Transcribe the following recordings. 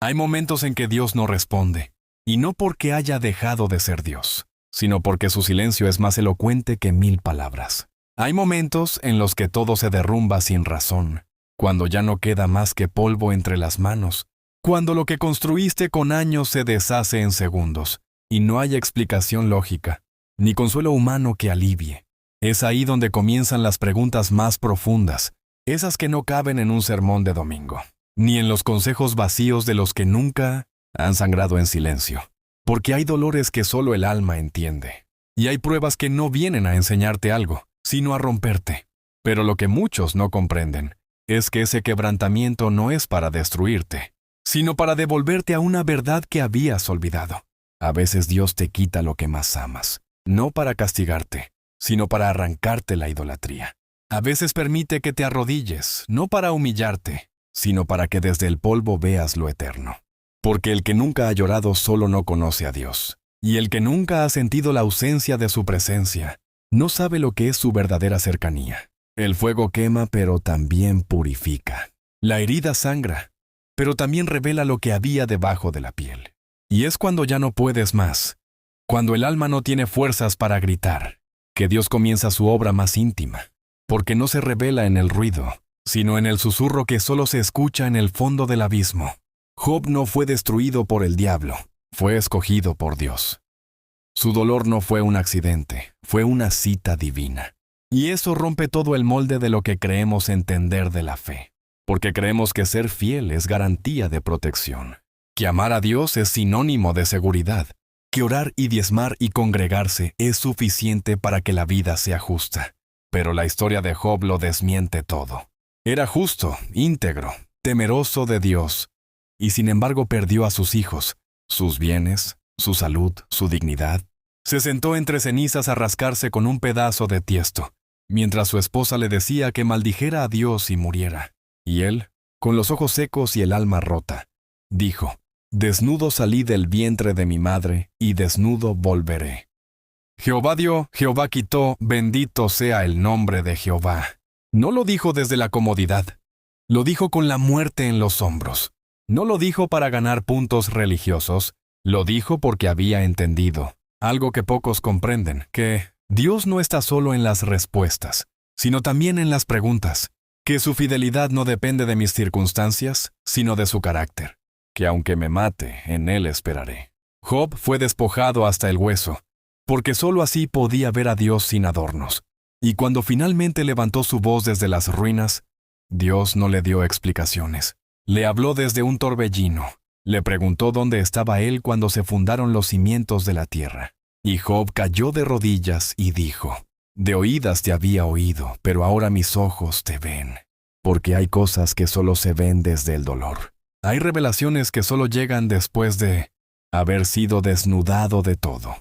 Hay momentos en que Dios no responde, y no porque haya dejado de ser Dios, sino porque su silencio es más elocuente que 1000 palabras. Hay momentos en los que todo se derrumba sin razón, cuando ya no queda más que polvo entre las manos, cuando lo que construiste con años se deshace en segundos, y no hay explicación lógica, ni consuelo humano que alivie. Es ahí donde comienzan las preguntas más profundas, esas que no caben en un sermón de domingo, ni en los consejos vacíos de los que nunca han sangrado en silencio. Porque hay dolores que solo el alma entiende, y hay pruebas que no vienen a enseñarte algo, sino a romperte. Pero lo que muchos no comprenden es que ese quebrantamiento no es para destruirte, sino para devolverte a una verdad que habías olvidado. A veces Dios te quita lo que más amas, no para castigarte, sino para arrancarte la idolatría. A veces permite que te arrodilles, no para humillarte, sino para que desde el polvo veas lo eterno. Porque el que nunca ha llorado solo no conoce a Dios, y el que nunca ha sentido la ausencia de su presencia, no sabe lo que es su verdadera cercanía. El fuego quema, pero también purifica. La herida sangra, pero también revela lo que había debajo de la piel. Y es cuando ya no puedes más, cuando el alma no tiene fuerzas para gritar, que Dios comienza su obra más íntima, porque no se revela en el ruido, sino en el susurro que solo se escucha en el fondo del abismo. Job no fue destruido por el diablo, fue escogido por Dios. Su dolor no fue un accidente, fue una cita divina. Y eso rompe todo el molde de lo que creemos entender de la fe, porque creemos que ser fiel es garantía de protección, que amar a Dios es sinónimo de seguridad, que orar y diezmar y congregarse es suficiente para que la vida sea justa. Pero la historia de Job lo desmiente todo. Era justo, íntegro, temeroso de Dios, y sin embargo perdió a sus hijos, sus bienes, su salud, su dignidad. Se sentó entre cenizas a rascarse con un pedazo de tiesto, mientras su esposa le decía que maldijera a Dios y muriera. Y él, con los ojos secos y el alma rota, dijo: «Desnudo salí del vientre de mi madre, y desnudo volveré». Jehová dio, Jehová quitó, bendito sea el nombre de Jehová. No lo dijo desde la comodidad, lo dijo con la muerte en los hombros. No lo dijo para ganar puntos religiosos, lo dijo porque había entendido, algo que pocos comprenden, que Dios no está solo en las respuestas, sino también en las preguntas, que su fidelidad no depende de mis circunstancias, sino de su carácter, que aunque me mate, en él esperaré. Job fue despojado hasta el hueso, porque sólo así podía ver a Dios sin adornos. Y cuando finalmente levantó su voz desde las ruinas, Dios no le dio explicaciones. Le habló desde un torbellino. Le preguntó dónde estaba él cuando se fundaron los cimientos de la tierra. Y Job cayó de rodillas y dijo: «De oídas te había oído, pero ahora mis ojos te ven». Porque hay cosas que solo se ven desde el dolor. Hay revelaciones que solo llegan después de haber sido desnudado de todo.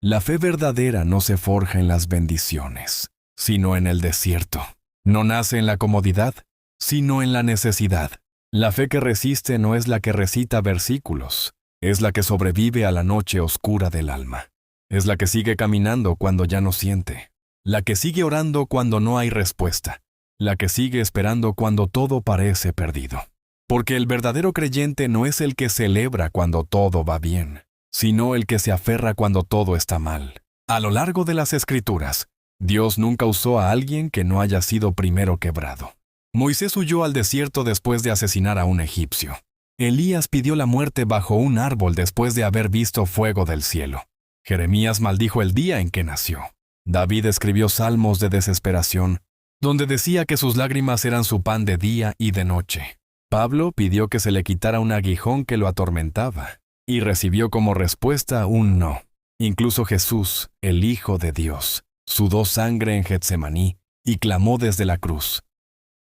La fe verdadera no se forja en las bendiciones, sino en el desierto. No nace en la comodidad, sino en la necesidad. La fe que resiste no es la que recita versículos, es la que sobrevive a la noche oscura del alma. Es la que sigue caminando cuando ya no siente, la que sigue orando cuando no hay respuesta, la que sigue esperando cuando todo parece perdido. Porque el verdadero creyente no es el que celebra cuando todo va bien, sino el que se aferra cuando todo está mal. A lo largo de las Escrituras, Dios nunca usó a alguien que no haya sido primero quebrado. Moisés huyó al desierto después de asesinar a un egipcio. Elías pidió la muerte bajo un árbol después de haber visto fuego del cielo. Jeremías maldijo el día en que nació. David escribió salmos de desesperación, donde decía que sus lágrimas eran su pan de día y de noche. Pablo pidió que se le quitara un aguijón que lo atormentaba, y recibió como respuesta un no. Incluso Jesús, el Hijo de Dios, sudó sangre en Getsemaní y clamó desde la cruz: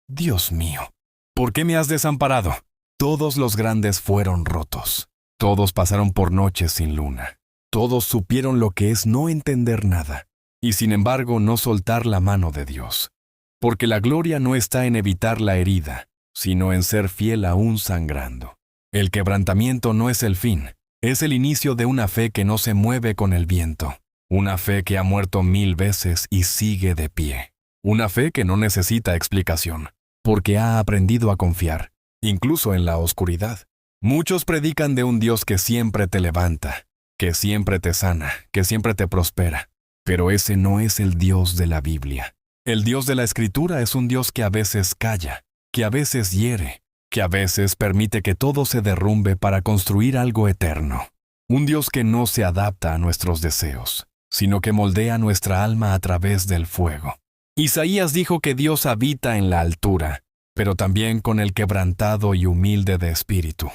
«Dios mío, ¿por qué me has desamparado?». Todos los grandes fueron rotos. Todos pasaron por noches sin luna. Todos supieron lo que es no entender nada, y sin embargo no soltar la mano de Dios. Porque la gloria no está en evitar la herida, sino en ser fiel aún sangrando. El quebrantamiento no es el fin, es el inicio de una fe que no se mueve con el viento. Una fe que ha muerto 1000 veces y sigue de pie. Una fe que no necesita explicación, porque ha aprendido a confiar, incluso en la oscuridad. Muchos predican de un Dios que siempre te levanta, que siempre te sana, que siempre te prospera. Pero ese no es el Dios de la Biblia. El Dios de la Escritura es un Dios que a veces calla, que a veces hiere, que a veces permite que todo se derrumbe para construir algo eterno. Un Dios que no se adapta a nuestros deseos, sino que moldea nuestra alma a través del fuego. Isaías dijo que Dios habita en la altura, pero también con el quebrantado y humilde de espíritu.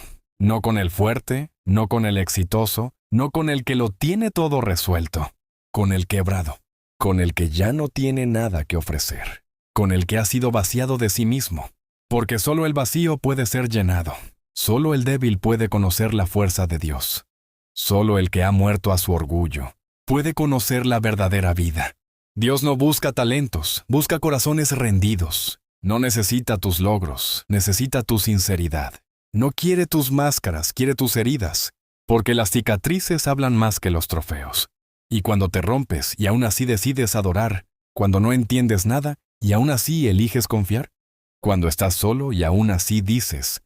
No con el fuerte, no con el exitoso, no con el que lo tiene todo resuelto, con el quebrado, con el que ya no tiene nada que ofrecer, con el que ha sido vaciado de sí mismo, porque solo el vacío puede ser llenado, solo el débil puede conocer la fuerza de Dios, solo el que ha muerto a su orgullo puede conocer la verdadera vida. Dios no busca talentos, busca corazones rendidos. No necesita tus logros, necesita tu sinceridad. No quiere tus máscaras, quiere tus heridas, porque las cicatrices hablan más que los trofeos. Y cuando te rompes y aún así decides adorar, cuando no entiendes nada y aún así eliges confiar, cuando estás solo y aún así dices,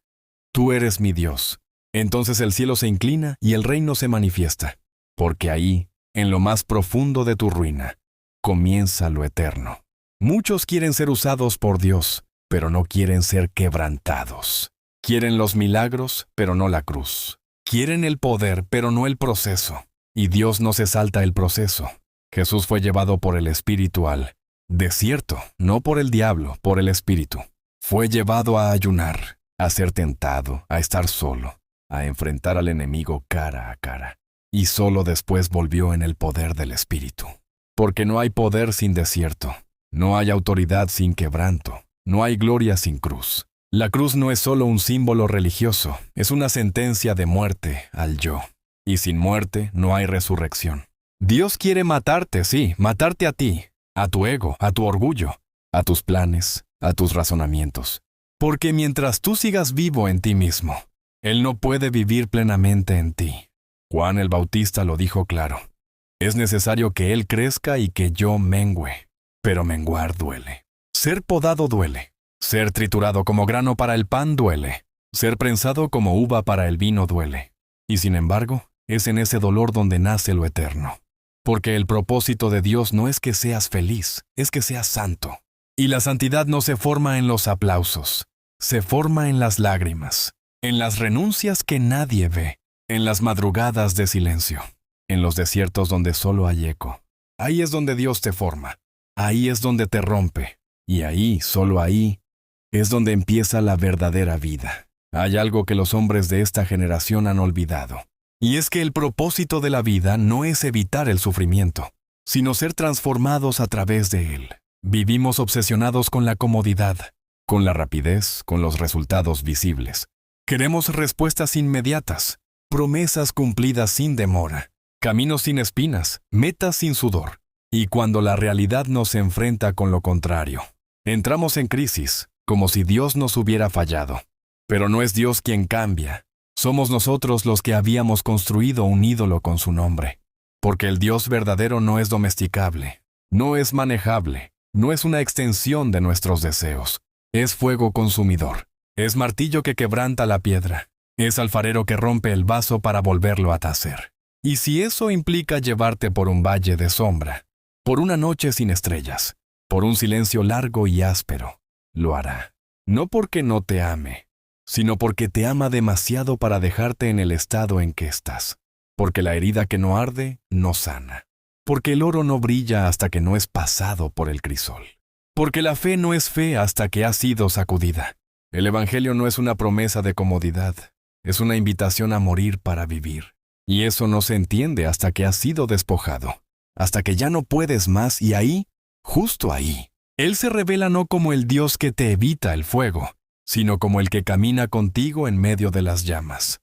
tú eres mi Dios, entonces el cielo se inclina y el reino se manifiesta, porque ahí, en lo más profundo de tu ruina, comienza lo eterno. Muchos quieren ser usados por Dios, pero no quieren ser quebrantados. Quieren los milagros, pero no la cruz. Quieren el poder, pero no el proceso. Y Dios no se salta el proceso. Jesús fue llevado por el Espíritu al desierto, no por el diablo, por el Espíritu. Fue llevado a ayunar, a ser tentado, a estar solo, a enfrentar al enemigo cara a cara. Y solo después volvió en el poder del Espíritu. Porque no hay poder sin desierto. No hay autoridad sin quebranto. No hay gloria sin cruz. La cruz no es solo un símbolo religioso, es una sentencia de muerte al yo. Y sin muerte no hay resurrección. Dios quiere matarte, sí, matarte a ti, a tu ego, a tu orgullo, a tus planes, a tus razonamientos. Porque mientras tú sigas vivo en ti mismo, Él no puede vivir plenamente en ti. Juan el Bautista lo dijo claro. Es necesario que Él crezca y que yo mengüe. Pero menguar duele. Ser podado duele. Ser triturado como grano para el pan duele. Ser prensado como uva para el vino duele. Y sin embargo, es en ese dolor donde nace lo eterno. Porque el propósito de Dios no es que seas feliz, es que seas santo. Y la santidad no se forma en los aplausos. Se forma en las lágrimas, en las renuncias que nadie ve, en las madrugadas de silencio, en los desiertos donde solo hay eco. Ahí es donde Dios te forma. Ahí es donde te rompe. Y ahí, solo ahí, es donde empieza la verdadera vida. Hay algo que los hombres de esta generación han olvidado. Y es que el propósito de la vida no es evitar el sufrimiento, sino ser transformados a través de él. Vivimos obsesionados con la comodidad, con la rapidez, con los resultados visibles. Queremos respuestas inmediatas, promesas cumplidas sin demora, caminos sin espinas, metas sin sudor. Y cuando la realidad nos enfrenta con lo contrario, entramos en crisis, como si Dios nos hubiera fallado. Pero no es Dios quien cambia, somos nosotros los que habíamos construido un ídolo con su nombre. Porque el Dios verdadero no es domesticable, no es manejable, no es una extensión de nuestros deseos. Es fuego consumidor, es martillo que quebranta la piedra, es alfarero que rompe el vaso para volverlo a tacer. Y si eso implica llevarte por un valle de sombra, por una noche sin estrellas, por un silencio largo y áspero, lo hará. No porque no te ame, sino porque te ama demasiado para dejarte en el estado en que estás. Porque la herida que no arde, no sana. Porque el oro no brilla hasta que no es pasado por el crisol. Porque la fe no es fe hasta que ha sido sacudida. El Evangelio no es una promesa de comodidad, es una invitación a morir para vivir. Y eso no se entiende hasta que has sido despojado. Hasta que ya no puedes más y ahí, justo ahí, Él se revela no como el Dios que te evita el fuego, sino como el que camina contigo en medio de las llamas.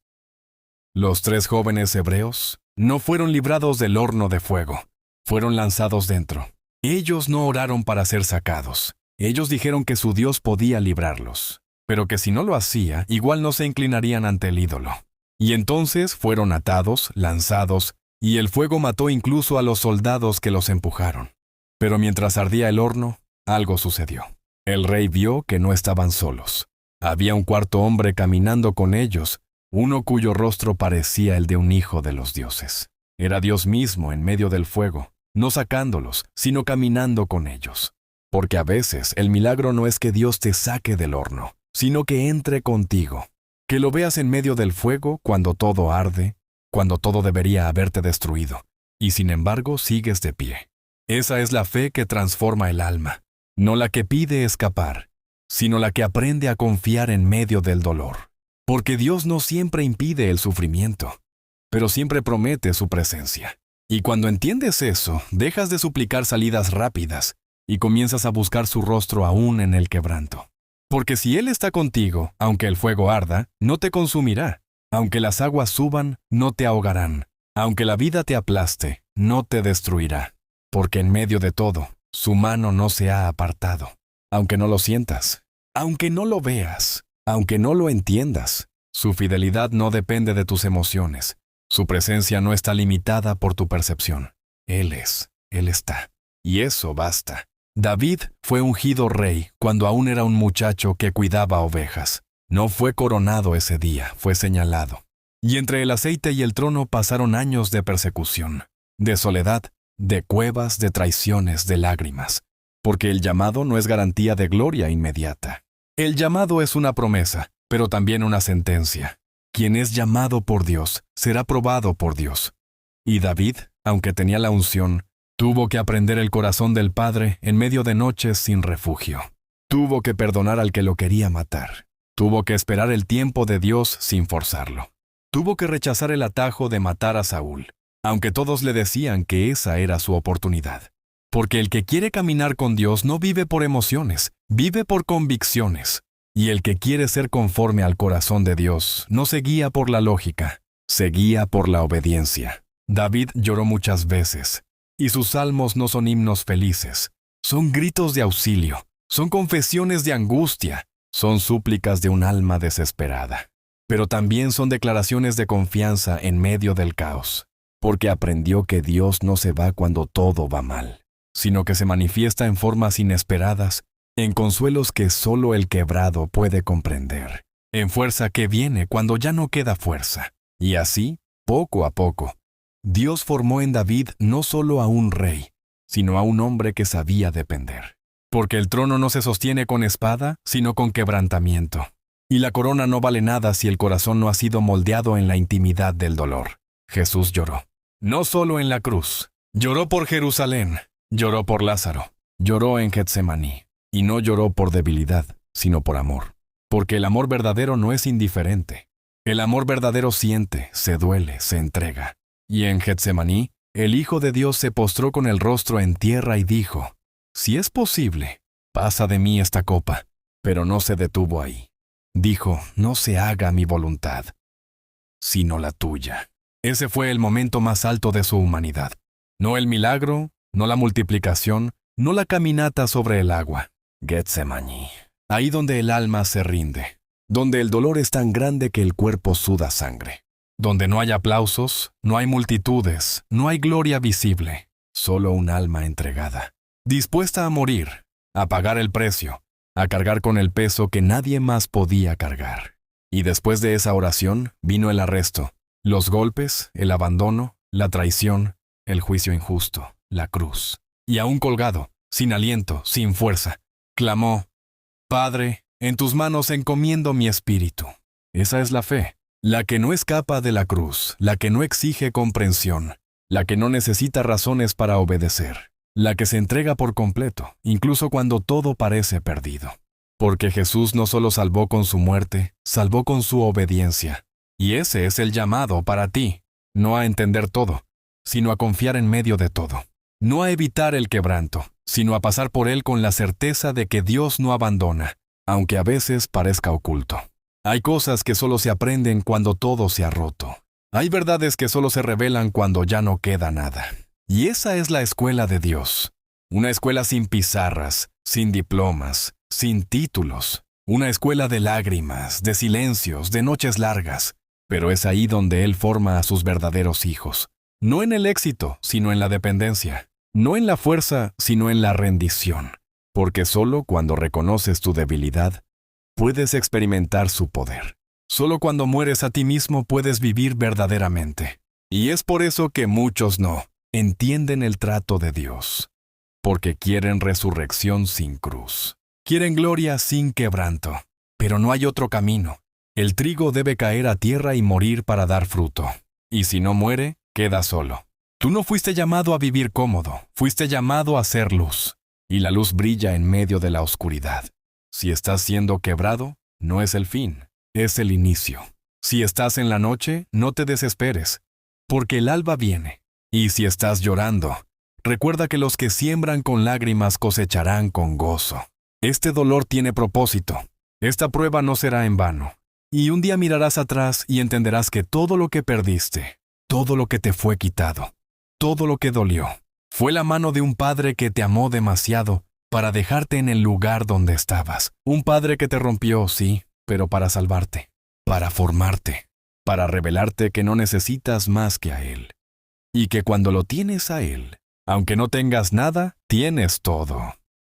Los 3 jóvenes hebreos no fueron librados del horno de fuego, fueron lanzados dentro. Ellos no oraron para ser sacados. Ellos dijeron que su Dios podía librarlos, pero que si no lo hacía, igual no se inclinarían ante el ídolo. Y entonces fueron atados, lanzados, y el fuego mató incluso a los soldados que los empujaron. Pero mientras ardía el horno, algo sucedió. El rey vio que no estaban solos. Había un cuarto hombre caminando con ellos, uno cuyo rostro parecía el de un hijo de los dioses. Era Dios mismo en medio del fuego, no sacándolos, sino caminando con ellos. Porque a veces el milagro no es que Dios te saque del horno, sino que entre contigo, que lo veas en medio del fuego cuando todo arde, cuando todo debería haberte destruido, y sin embargo sigues de pie. Esa es la fe que transforma el alma, no la que pide escapar, sino la que aprende a confiar en medio del dolor. Porque Dios no siempre impide el sufrimiento, pero siempre promete su presencia. Y cuando entiendes eso, dejas de suplicar salidas rápidas y comienzas a buscar su rostro aún en el quebranto. Porque si Él está contigo, aunque el fuego arda, no te consumirá. Aunque las aguas suban, no te ahogarán. Aunque la vida te aplaste, no te destruirá. Porque en medio de todo, su mano no se ha apartado. Aunque no lo sientas, aunque no lo veas, aunque no lo entiendas, su fidelidad no depende de tus emociones. Su presencia no está limitada por tu percepción. Él está. Y eso basta. David fue ungido rey cuando aún era un muchacho que cuidaba ovejas. No fue coronado ese día, fue señalado. Y entre el aceite y el trono pasaron años de persecución, de soledad, de cuevas, de traiciones, de lágrimas. Porque el llamado no es garantía de gloria inmediata. El llamado es una promesa, pero también una sentencia. Quien es llamado por Dios, será probado por Dios. Y David, aunque tenía la unción, tuvo que aprender el corazón del Padre en medio de noches sin refugio. Tuvo que perdonar al que lo quería matar. Tuvo que esperar el tiempo de Dios sin forzarlo. Tuvo que rechazar el atajo de matar a Saúl, aunque todos le decían que esa era su oportunidad. Porque el que quiere caminar con Dios no vive por emociones, vive por convicciones. Y el que quiere ser conforme al corazón de Dios no se guía por la lógica, se guía por la obediencia. David lloró muchas veces, y sus salmos no son himnos felices, son gritos de auxilio, son confesiones de angustia, son súplicas de un alma desesperada. Pero también son declaraciones de confianza en medio del caos, porque aprendió que Dios no se va cuando todo va mal, sino que se manifiesta en formas inesperadas, en consuelos que solo el quebrado puede comprender, en fuerza que viene cuando ya no queda fuerza. Y así, poco a poco, Dios formó en David no solo a un rey, sino a un hombre que sabía depender. Porque el trono no se sostiene con espada, sino con quebrantamiento. Y la corona no vale nada si el corazón no ha sido moldeado en la intimidad del dolor. Jesús lloró. No solo en la cruz. Lloró por Jerusalén. Lloró por Lázaro. Lloró en Getsemaní. Y no lloró por debilidad, sino por amor. Porque el amor verdadero no es indiferente. El amor verdadero siente, se duele, se entrega. Y en Getsemaní, el Hijo de Dios se postró con el rostro en tierra y dijo: «Si es posible, pasa de mí esta copa». Pero no se detuvo ahí. Dijo: «No se haga mi voluntad, sino la tuya». Ese fue el momento más alto de su humanidad. No el milagro, no la multiplicación, no la caminata sobre el agua. Getsemaní. Ahí donde el alma se rinde, donde el dolor es tan grande que el cuerpo suda sangre, donde no hay aplausos, no hay multitudes, no hay gloria visible, solo un alma entregada, dispuesta a morir, a pagar el precio, a cargar con el peso que nadie más podía cargar. Y después de esa oración vino el arresto, los golpes, el abandono, la traición, el juicio injusto, la cruz. Y aún colgado, sin aliento, sin fuerza, clamó: «Padre, en tus manos encomiendo mi espíritu». Esa es la fe, la que no escapa de la cruz, la que no exige comprensión, la que no necesita razones para obedecer, la que se entrega por completo, incluso cuando todo parece perdido. Porque Jesús no solo salvó con su muerte, salvó con su obediencia. Y ese es el llamado para ti, no a entender todo, sino a confiar en medio de todo. No a evitar el quebranto, sino a pasar por él con la certeza de que Dios no abandona, aunque a veces parezca oculto. Hay cosas que solo se aprenden cuando todo se ha roto. Hay verdades que solo se revelan cuando ya no queda nada. Y esa es la escuela de Dios. Una escuela sin pizarras, sin diplomas, sin títulos. Una escuela de lágrimas, de silencios, de noches largas. Pero es ahí donde Él forma a sus verdaderos hijos. No en el éxito, sino en la dependencia. No en la fuerza, sino en la rendición. Porque solo cuando reconoces tu debilidad, puedes experimentar su poder. Solo cuando mueres a ti mismo puedes vivir verdaderamente. Y es por eso que muchos no entienden el trato de Dios. Porque quieren resurrección sin cruz. Quieren gloria sin quebranto. Pero no hay otro camino. El trigo debe caer a tierra y morir para dar fruto. Y si no muere, queda solo. Tú no fuiste llamado a vivir cómodo, fuiste llamado a ser luz. Y la luz brilla en medio de la oscuridad. Si estás siendo quebrado, no es el fin, es el inicio. Si estás en la noche, no te desesperes, porque el alba viene. Y si estás llorando, recuerda que los que siembran con lágrimas cosecharán con gozo. Este dolor tiene propósito. Esta prueba no será en vano. Y un día mirarás atrás y entenderás que todo lo que perdiste, todo lo que te fue quitado, todo lo que dolió, fue la mano de un padre que te amó demasiado para dejarte en el lugar donde estabas. Un padre que te rompió, sí, pero para salvarte, para formarte, para revelarte que no necesitas más que a Él. Y que cuando lo tienes a Él, aunque no tengas nada, tienes todo.